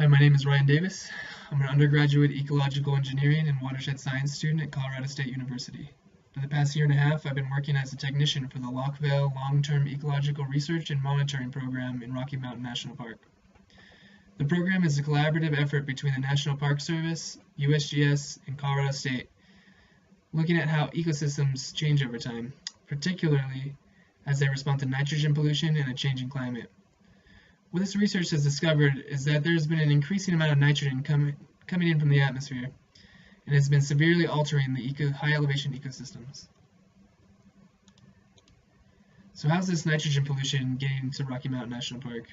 Hi, my name is Ryan Davis. I'm an undergraduate ecological engineering and watershed science student at Colorado State University. For the past year and a half, I've been working as a technician for the Lockvale Long-Term Ecological Research and Monitoring Program in Rocky Mountain National Park. The program is a collaborative effort between the National Park Service, USGS, and Colorado State, looking at how ecosystems change over time, particularly as they respond to nitrogen pollution and a changing climate. What this research has discovered is that there's been an increasing amount of nitrogen coming in from the atmosphere, and has been severely altering the high elevation ecosystems. So how's this nitrogen pollution getting to Rocky Mountain National Park?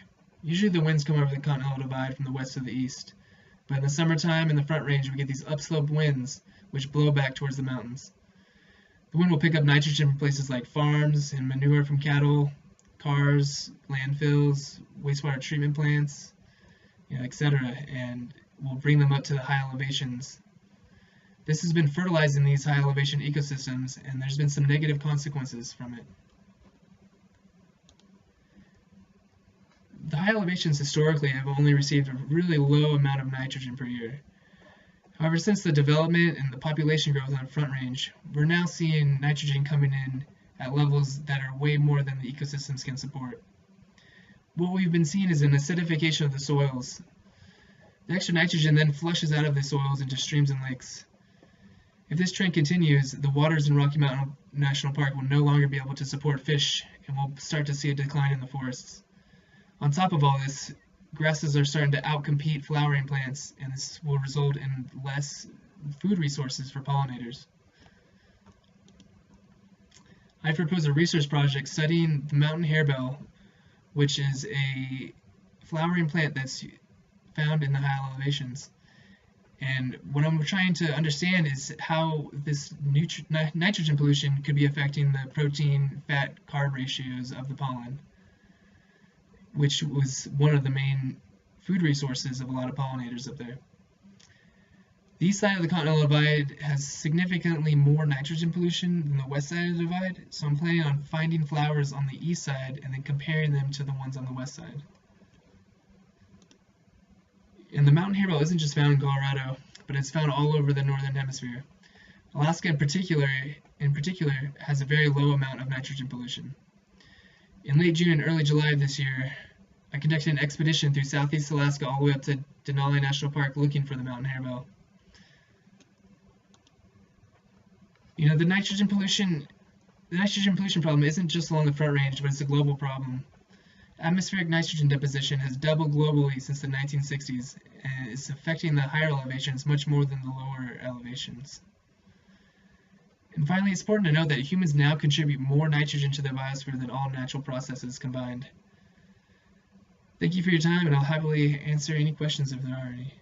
Usually the winds come over the Continental Divide from the west to the east, but in the summertime in the Front Range we get these upslope winds which blow back towards the mountains. The wind will pick up nitrogen from places like farms and manure from cattle, cars, landfills, wastewater treatment plants, etc., and will bring them up to the high elevations. This has been fertilizing these high elevation ecosystems, and there's been some negative consequences from it. The high elevations historically have only received a really low amount of nitrogen per year. However, since the development and the population growth on the Front Range, we're now seeing nitrogen coming in at levels that are way more than the ecosystems can support. What we've been seeing is an acidification of the soils. The extra nitrogen then flushes out of the soils into streams and lakes. If this trend continues, the waters in Rocky Mountain National Park will no longer be able to support fish, and we'll start to see a decline in the forests. On top of all this, grasses are starting to outcompete flowering plants, and this will result in less food resources for pollinators. I proposed a research project studying the mountain harebell, which is a flowering plant that's found in the high elevations. And what I'm trying to understand is how this nitrogen pollution could be affecting the protein-fat-carb ratios of the pollen, which was one of the main food resources of a lot of pollinators up there. The east side of the Continental Divide has significantly more nitrogen pollution than the west side of the divide, so I'm planning on finding flowers on the east side and then comparing them to the ones on the west side. And the mountain harebell isn't just found in Colorado, but it's found all over the northern hemisphere. Alaska in particular has a very low amount of nitrogen pollution. In late June and early July of this year, I conducted an expedition through southeast Alaska all the way up to Denali National Park looking for the mountain harebell. The nitrogen pollution problem isn't just along the Front Range, but it's a global problem. Atmospheric nitrogen deposition has doubled globally since the 1960s, and is affecting the higher elevations much more than the lower elevations. And finally, it's important to note that humans now contribute more nitrogen to the biosphere than all natural processes combined. Thank you for your time, and I'll happily answer any questions if there are any.